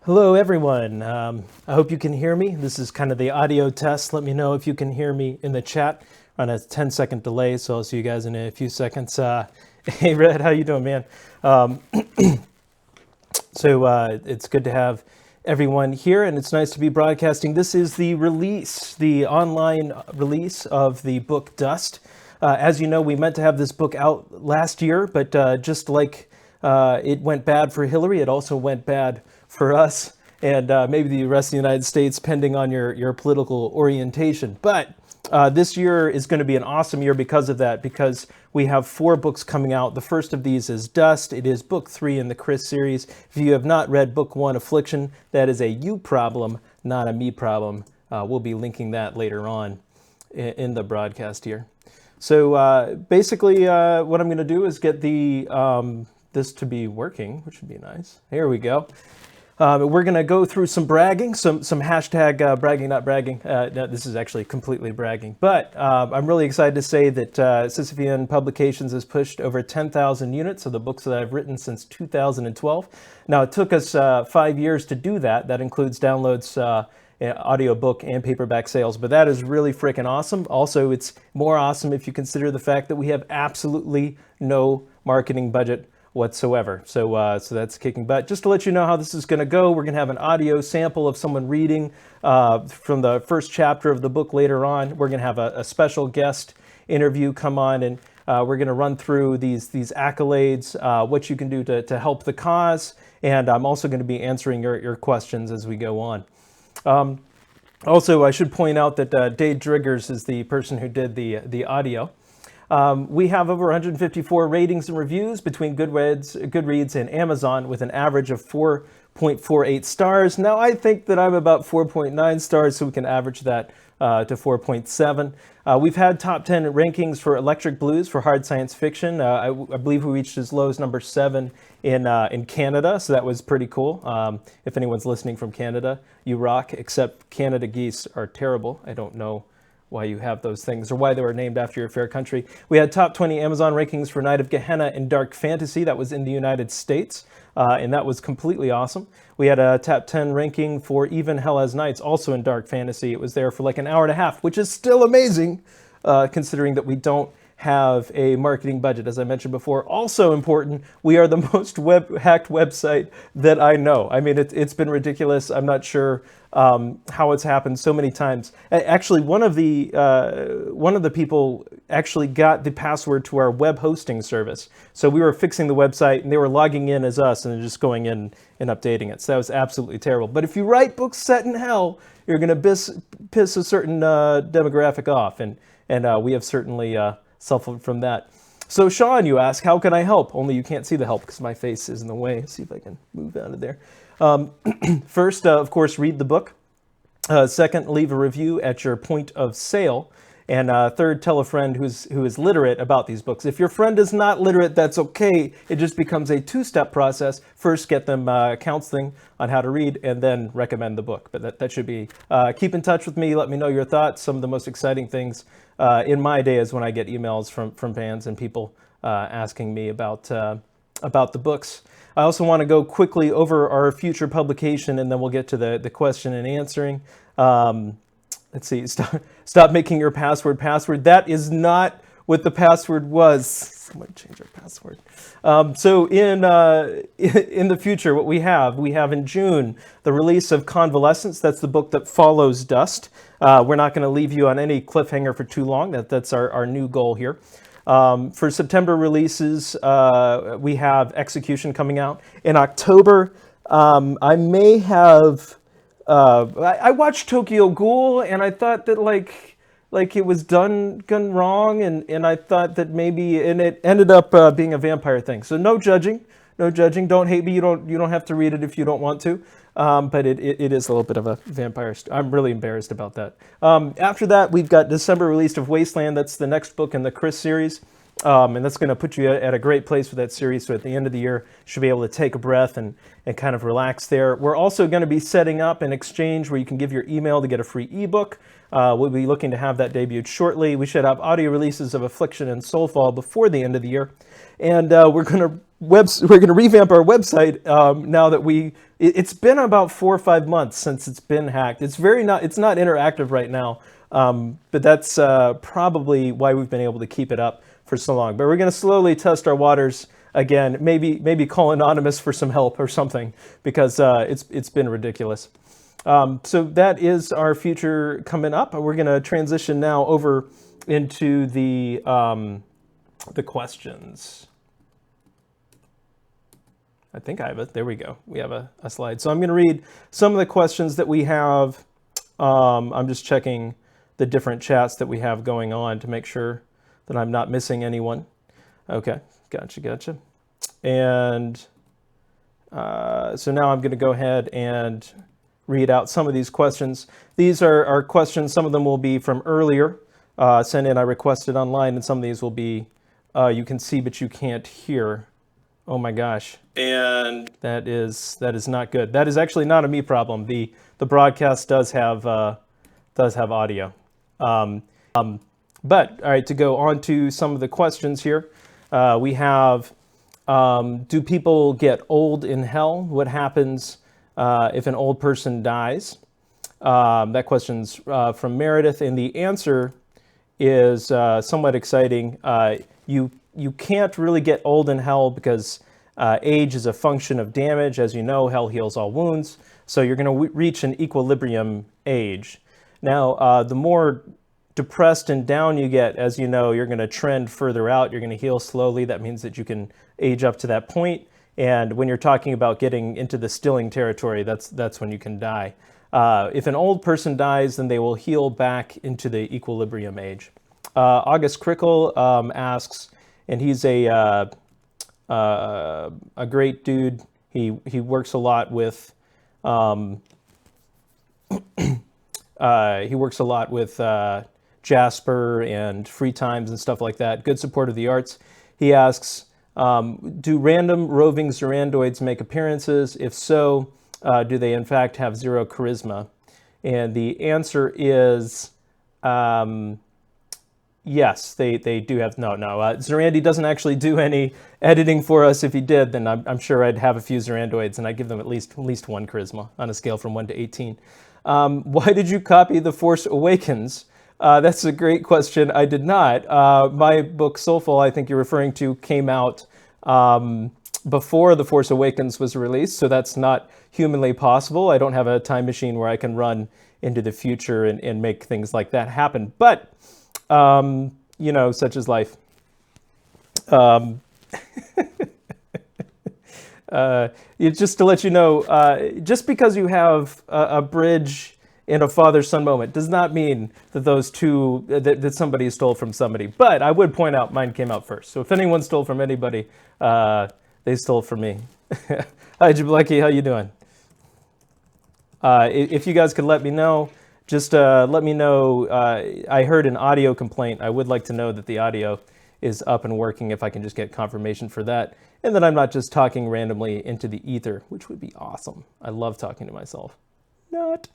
Hello, everyone. I hope you can hear me. This is kind of the audio test. Let me know if you can hear me in the chat on a 10-second delay, so I'll see you guys in a few seconds. Hey, Red, how you doing, man? It's good to have everyone here, and it's nice to be broadcasting. This is the release, the online release of the book Dust. As you know, we meant to have this book out last year, but just like it went bad for Hillary, it also went bad for us and maybe the rest of the United States, depending on your political orientation. But this year is going to be an awesome year because of that, because we have 4 books coming out. The first of these is Dust. It is book 3 in the Chris series. If you have not read book 1, Affliction, that is a you problem, not a me problem. We'll be linking that later on in the broadcast here. So basically what I'm going to do is get the this to be working, which would be nice. Here we go. We're going to go through some bragging, some hashtag bragging, not bragging. No, this is actually completely bragging. But I'm really excited to say that Sisyphean Publications has pushed over 10,000 units of the books that I've written since 2012. Now, it took us 5 years to do that. That includes downloads, audiobook, and paperback sales. But that is really freaking awesome. Also, it's more awesome if you consider the fact that we have absolutely no marketing budget whatsoever. So that's kicking butt. Just to let you know how this is going to go, we're going to have an audio sample of someone reading from the first chapter of the book later on. We're going to have a special guest interview come on, and we're going to run through these accolades, what you can do to help the cause, and I'm also going to be answering your questions as we go on. Also, I should point out that Dave Driggers is the person who did the audio. We have over 154 ratings and reviews between Goodreads and Amazon, with an average of 4.48 stars. Now, I think that I'm about 4.9 stars, so we can average that to 4.7. We've had top 10 rankings for Electric Blues for hard science fiction. I believe we reached as low as number 7 in Canada, so that was pretty cool. If anyone's listening from Canada, you rock, except Canada geese are terrible. I don't know why you have those things or why they were named after your fair country. We had top 20 Amazon rankings for Night of Gehenna and Dark Fantasy. That was in the United States, and that was completely awesome. We had a top 10 ranking for Even Hell Has Nights, also in Dark Fantasy. It was there for like an hour and a half, which is still amazing, considering that we don't have a marketing budget, as I mentioned before. Also important, we are the most hacked website that I know. I mean, it's been ridiculous. I'm not sure how it's happened so many times. Actually, one of the people actually got the password to our web hosting service. So we were fixing the website, and they were logging in as us and just going in and updating it. So that was absolutely terrible. But if you write books set in hell, you're going to piss a certain demographic off, and we have certainly suffered from that. So Sean, you ask, how can I help? Only you can't see the help because my face is in the way. Let's see if I can move out of there. First, of course, read the book. Second, leave a review at your point of sale. And third, tell a friend who is literate about these books. If your friend is not literate, that's okay. It just becomes a 2-step process. First, get them counseling on how to read, and then recommend the book. But that should be, keep in touch with me. Let me know your thoughts. Some of the most exciting things in my day is when I get emails from fans and people asking me about the books. I also want to go quickly over our future publication, and then we'll get to the question and answering. Let's see, stop making your password. That is not what the password was. Someone change our password. So in the future, what we have in June, the release of Convalescence. That's the book that follows Dust. We're not going to leave you on any cliffhanger for too long. That's our new goal here. For September releases, we have Execution coming out. In October, I may have... I watched Tokyo Ghoul, and I thought that like it was done wrong, and I thought that maybe, and it ended up being a vampire thing. So no judging. Don't hate me. You don't have to read it if you don't want to. But it is a little bit of a vampire. I'm really embarrassed about that. After that, we've got December release of Wasteland. That's the next book in the Chris series. And that's going to put you at a great place with that series. So at the end of the year, you should be able to take a breath and kind of relax there. We're also going to be setting up an exchange where you can give your email to get a free ebook. We'll be looking to have that debuted shortly. We should have audio releases of Affliction and Soulfall before the end of the year. And we're going to revamp our website now that it's been about 4 or 5 months since it's been hacked. It's not interactive right now, but that's probably why we've been able to keep it up for so long. But we're going to slowly test our waters again. Maybe call Anonymous for some help or something, because it's been ridiculous. So that is our future coming up. We're going to transition now over into the questions. I think I have it. There we go. We have a slide. So I'm going to read some of the questions that we have. I'm just checking the different chats that we have going on to make sure that I'm not missing anyone. Okay, gotcha. And so now I'm going to go ahead and read out some of these questions. These are questions. Some of them will be from earlier. Sent in, I requested online, and some of these will be you can see but you can't hear. Oh my gosh. And that is not good. That is actually not a me problem. The broadcast does have audio. But all right, to go on to some of the questions here, we have, do people get old in hell? What happens if an old person dies? That question's from Meredith, and the answer is somewhat exciting. You can't really get old in hell because age is a function of damage. As you know, hell heals all wounds. So you're going to reach an equilibrium age. Now, the more depressed and down you get, as you know, you're going to trend further out. You're going to heal slowly. That means that you can age up to that point. And when you're talking about getting into the stilling territory, that's when you can die. If an old person dies, then they will heal back into the equilibrium age. August Crickle asks, and he's a great dude. He works a lot with Jasper and Free Times and stuff like that. Good support of the arts. He asks, do random roving Zerandoids make appearances? If so, do they in fact have zero charisma? And the answer is yes, they do have. No. Zerandi doesn't actually do any editing for us. If he did, then I'm sure I'd have a few Zerandoids, and I'd give them at least one charisma on a scale from 1 to 18. Why did you copy The Force Awakens? That's a great question. I did not. My book Soulful, I think you're referring to, came out before The Force Awakens was released, so that's not humanly possible. I don't have a time machine where I can run into the future and make things like that happen. But such is life. Just to let you know, just because you have a bridge in a father-son moment does not mean that those two, that somebody stole from somebody. But I would point out mine came out first. So if anyone stole from anybody, they stole from me. Hi, Jableki, how you doing? If you guys could let me know, just let me know. I heard an audio complaint. I would like to know that the audio is up and working, if I can just get confirmation for that. And that I'm not just talking randomly into the ether, which would be awesome. I love talking to myself. Not.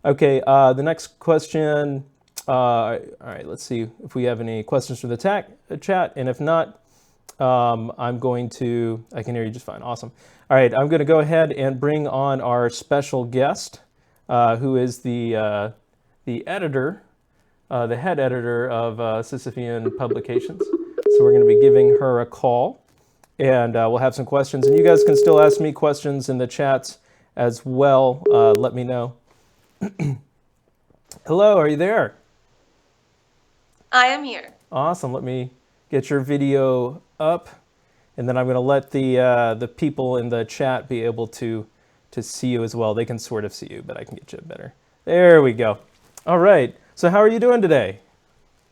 Okay, the next question. All right, let's see if we have any questions from the chat. And if not, I'm going to, I can hear you just fine. Awesome. All right, I'm going to go ahead and bring on our special guest, who is the editor, the head editor of Sisyphean Publications. So we're going to be giving her a call, and we'll have some questions. And you guys can still ask me questions in the chats as well. Let me know. Hello, are you there? I am here. Awesome. Let me get your video up, and then I'm going to let the people in the chat be able to see you as well. They can sort of see you, but I can get you better. There we go. All right. So how are you doing today?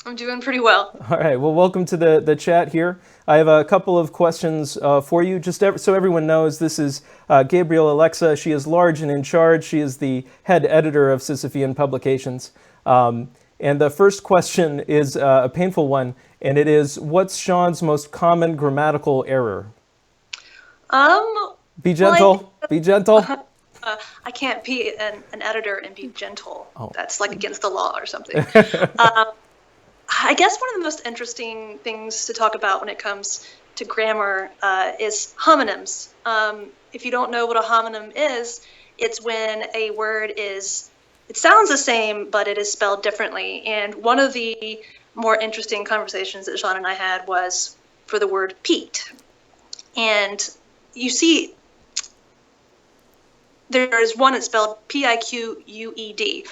I'm doing pretty well. All right. Well, welcome to the chat here. I have a couple of questions for you. Just so everyone knows, this is Gabriel Alexa. She is large and in charge. She is the head editor of Sisyphean Publications. And the first question is a painful one, and it is, what's Sean's most common grammatical error? Be gentle. Be gentle. I can't be an editor and be gentle. Oh. That's like against the law or something. I guess one of the most interesting things to talk about when it comes to grammar is homonyms. If you don't know what a homonym is, it's when a word it sounds the same, but it is spelled differently. And one of the more interesting conversations that Sean and I had was for the word peaked. And you see, there's one that's spelled Piqued,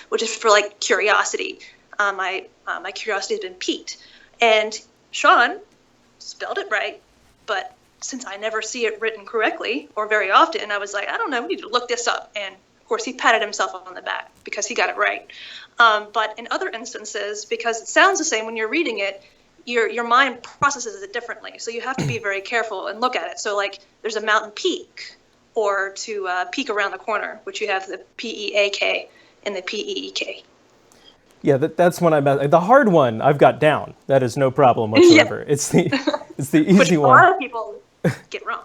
which is for like curiosity. My curiosity has been piqued. And Sean spelled it right, but since I never see it written correctly or very often, I was like, I don't know, we need to look this up. And of course, he patted himself on the back because he got it right. But in other instances, because it sounds the same when you're reading it, your mind processes it differently. So you have to be very careful and look at it. So like there's a mountain peak, or to peek around the corner, which you have the P-E-A-K and the P-E-E-K. Yeah, that's one the hard one I've got down. That is no problem whatsoever. Yeah. It's the easy which one. A lot of people get wrong.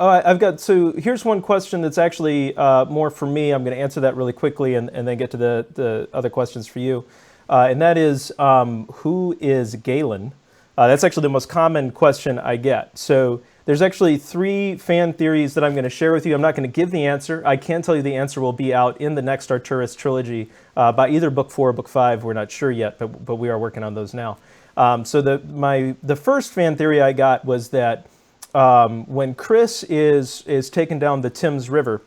I've got, so here's one question that's actually more for me. I'm going to answer that really quickly and then get to the other questions for you. And that is, who is Galen? That's actually the most common question I get. So there's actually 3 fan theories that I'm going to share with you. I'm not going to give the answer. I can tell you the answer will be out in the next Arcturus trilogy by either book 4 or book 5. We're not sure yet, but we are working on those now. So the first fan theory I got was that when Chris is taken down the Thames River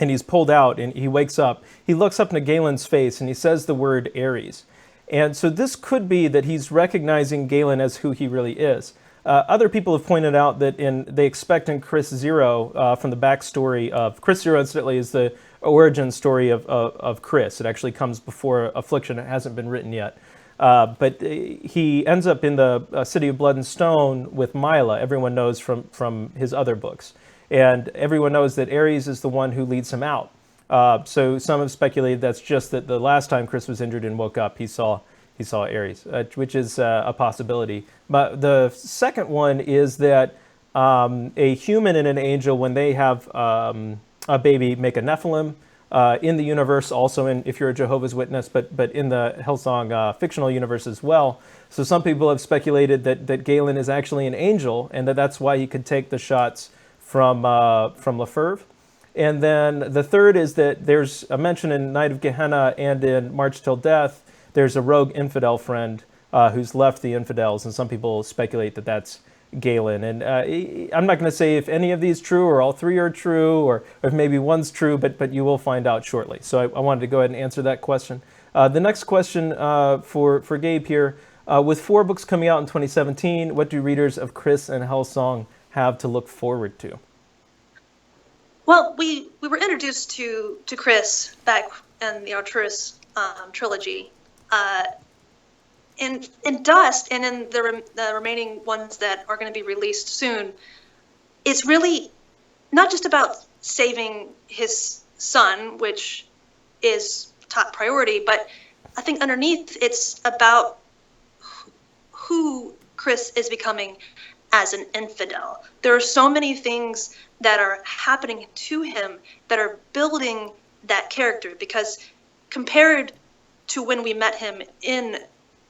and he's pulled out and he wakes up, he looks up into Galen's face and he says the word Ares. And so this could be that he's recognizing Galen as who he really is. Other people have pointed out that they expect in Chris Zero, from the backstory of Chris Zero, incidentally, is the origin story of Chris. It actually comes before Affliction. It hasn't been written yet. But he ends up in the City of Blood and Stone with Mila, everyone knows from his other books. And everyone knows that Ares is the one who leads him out. So some have speculated that's just that the last time Chris was injured and woke up, he saw Ares, which is a possibility. But the second one is that a human and an angel, when they have a baby, make a Nephilim in the universe, also if you're a Jehovah's Witness, but in the Hellsong fictional universe as well. So some people have speculated that Galen is actually an angel, and that's why he could take the shots from Lefebvre. And then the third is that there's a mention in Night of Gehenna and in March Till Death, there's a rogue infidel friend who's left the infidels, and some people speculate that that's Galen. And I'm not going to say if any of these true or all 3 are true or if maybe one's true, but you will find out shortly. So I wanted to go ahead and answer that question. The next question for Gabe here, with 4 books coming out in 2017, what do readers of Chris and Hellsong have to look forward to? Well, we were introduced to Chris back in the Arcturus trilogy. In Dust and in the remaining ones that are going to be released soon, it's really not just about saving his son, which is top priority, but I think underneath it's about who Chris is becoming as an infidel. There are so many things that are happening to him that are building that character, because compared to when we met him in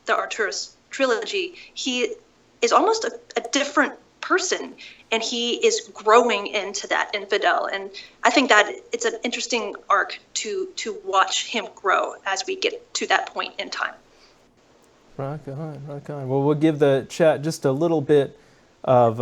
the Arcturus trilogy, he is almost a different person, and he is growing into that infidel. And I think that it's an interesting arc to watch him grow as we get to that point in time. Rock on, rock on. Well, we'll give the chat just a little bit of...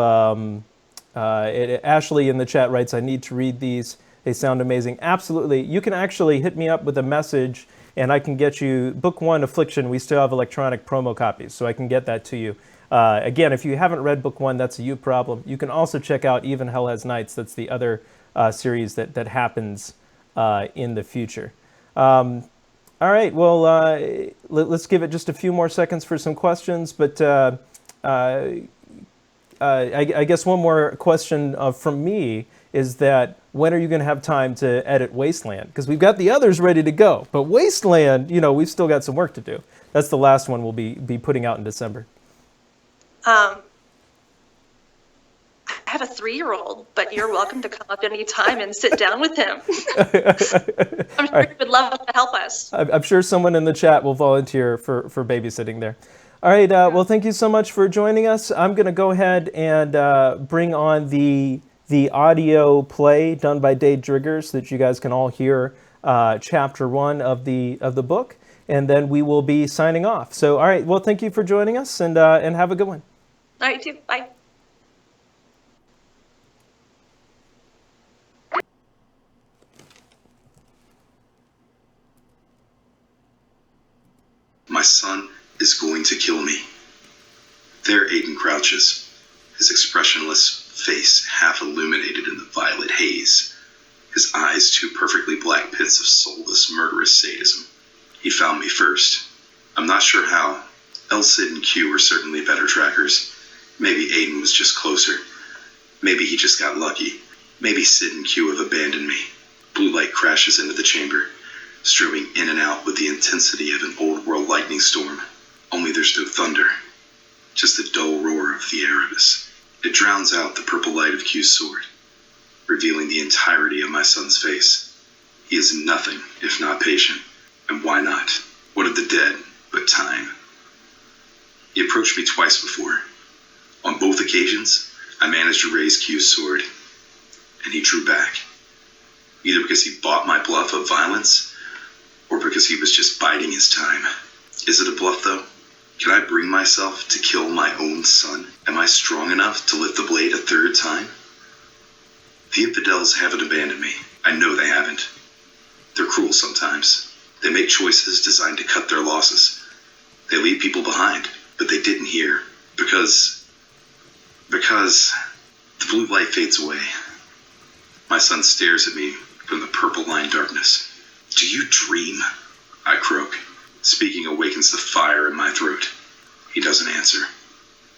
Ashley in the chat writes, I need to read these. They sound amazing. Absolutely. You can actually hit me up with a message and I can get you book 1, Affliction. We still have electronic promo copies, so I can get that to you. Again, if you haven't read book 1, that's a you problem. You can also check out Even Hell Has Nights. That's the other series that happens in the future. All right, well, let's give it just a few more seconds for some questions, but I guess one more question from me is that when are you going to have time to edit Wasteland? Because we've got the others ready to go, but Wasteland, we've still got some work to do. That's the last one we'll be putting out in December. I have a 3-year-old, but you're welcome to come up any time and sit down with him. I'm sure he would love to help us. I'm sure someone in the chat will volunteer for babysitting there. All right. Well, thank you so much for joining us. I'm going to go ahead and bring on the audio play done by Dave Driggers so that you guys can all hear chapter 1 of the book, and then we will be signing off. So, all right. Well, thank you for joining us, and have a good one. All right, you too. Bye. My son is going to kill me. There Aiden crouches, his expressionless face half illuminated in the violet haze, his eyes two perfectly black pits of soulless, murderous sadism. He found me first. I'm not sure how. El Cid and Q were certainly better trackers. Maybe Aiden was just closer. Maybe he just got lucky. Maybe Cid and Q have abandoned me. Blue light crashes into the chamber, streaming in and out with the intensity of an old world lightning storm. Only there's no thunder, just the dull roar of the Erebus. It drowns out the purple light of Q's sword, revealing the entirety of my son's face. He is nothing if not patient. And why not? What of the dead but time? He approached me twice before. On both occasions, I managed to raise Q's sword, and he drew back. Either because he bought my bluff of violence, or because he was just biding his time. Is it a bluff, though? Can I bring myself to kill my own son? Am I strong enough to lift the blade a third time? The infidels haven't abandoned me. I know they haven't. They're cruel sometimes. They make choices designed to cut their losses. They leave people behind, but they didn't here. Because the blue light fades away. My son stares at me from the purple-lined darkness. Do you dream? I croak. Speaking awakens the fire in my throat. He doesn't answer.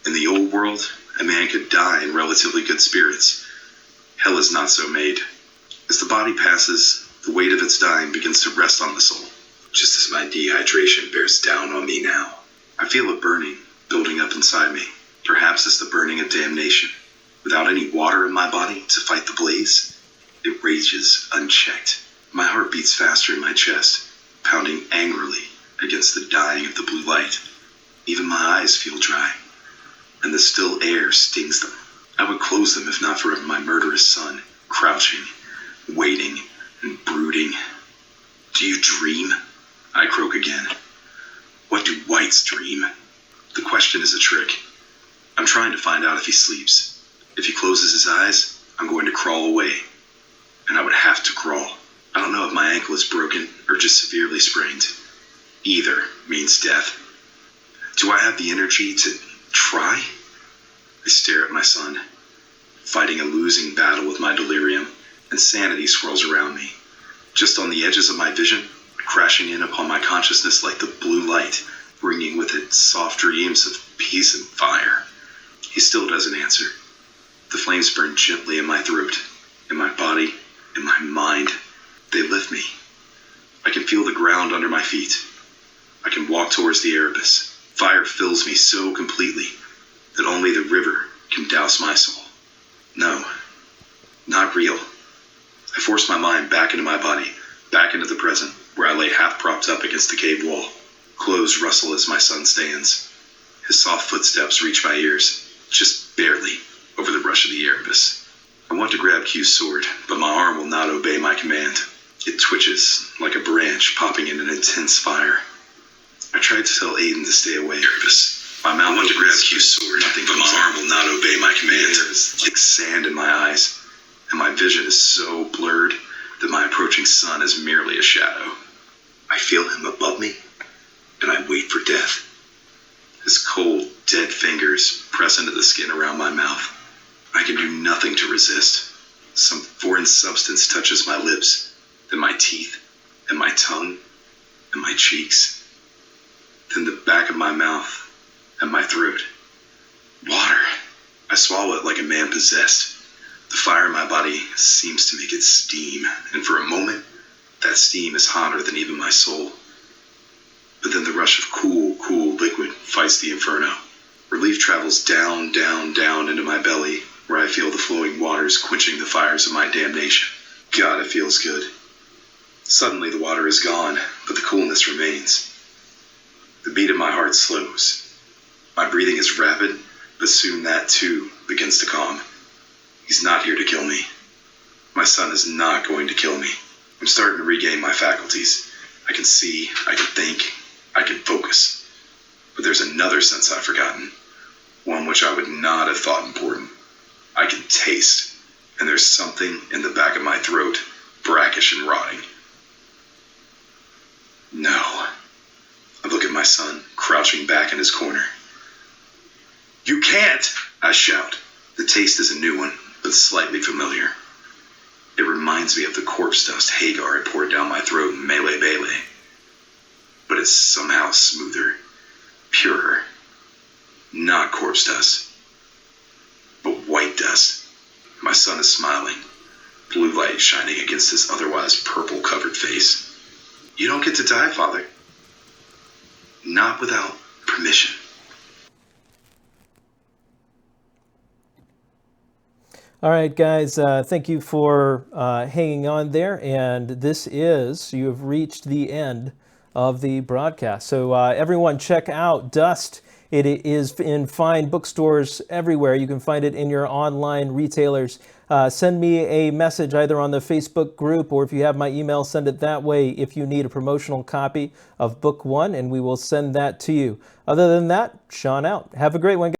In the old world, a man could die in relatively good spirits. Hell is not so made. As the body passes, the weight of its dying begins to rest on the soul, just as my dehydration bears down on me now. I feel a burning building up inside me. Perhaps it's the burning of damnation. Without any water in my body to fight the blaze, it rages unchecked. My heart beats faster in my chest, pounding angrily against the dying of the blue light. Even my eyes feel dry, and the still air stings them. I would close them if not for my murderous son, crouching, waiting, and brooding. Do you dream? I croak again. What do whites dream? The question is a trick. I'm trying to find out if he sleeps. If he closes his eyes, I'm going to crawl away. And I would have to crawl. I don't know if my ankle is broken or just severely sprained. Either means death. Do I have the energy to try? I stare at my son, fighting a losing battle with my delirium. Insanity swirls around me, just on the edges of my vision, crashing in upon my consciousness like the blue light, bringing with it soft dreams of peace and fire. He still doesn't answer. The flames burn gently in my throat, in my body, in my mind. They lift me. I can feel the ground under my feet. I can walk towards the Erebus. Fire fills me so completely that only the river can douse my soul. No, not real. I force my mind back into my body, back into the present, where I lay half propped up against the cave wall. Clothes rustle as my son stands. His soft footsteps reach my ears, just barely, over the rush of the Erebus. I want to grab Q's sword, but my arm will not obey my command. It twitches like a branch popping in an intense fire. I tried to tell Aiden to stay away, Erebus. My mouth to grab Q's sword, nothing, but my arm will not obey my command. There's like sand in my eyes, and my vision is so blurred that my approaching son is merely a shadow. I feel him above me, and I wait for death. His cold, dead fingers press into the skin around my mouth. I can do nothing to resist. Some foreign substance touches my lips, then my teeth, and my tongue, and my cheeks. Then the back of my mouth, and my throat. Water. I swallow it like a man possessed. The fire in my body seems to make it steam, and for a moment, that steam is hotter than even my soul. But then the rush of cool liquid fights the inferno. Relief travels down, down, down into my belly, where I feel the flowing waters quenching the fires of my damnation. God, it feels good. Suddenly the water is gone, but the coolness remains. The beat of my heart slows. My breathing is rapid, but soon that too begins to calm. He's not here to kill me. My son is not going to kill me. I'm starting to regain my faculties. I can see, I can think, I can focus. But there's another sense I've forgotten, one which I would not have thought important. I can taste, and there's something in the back of my throat, brackish and rotting. No. I look at my son, crouching back in his corner. You can't, I shout. The taste is a new one, but slightly familiar. It reminds me of the corpse dust Hagar had poured down my throat in Melee Bele. But it's somehow smoother, purer. Not corpse dust, but white dust. My son is smiling, blue light shining against his otherwise purple-covered face. You don't get to die, Father. Not without permission. All right, guys, thank you for hanging on there. And this is, you have reached the end of the broadcast. So everyone check out Dust. It is in fine bookstores everywhere. You can find it in your online retailers. Send me a message either on the Facebook group, or if you have my email, send it that way if you need a promotional copy of Book 1, and we will send that to you. Other than that, Sean out. Have a great one, guys.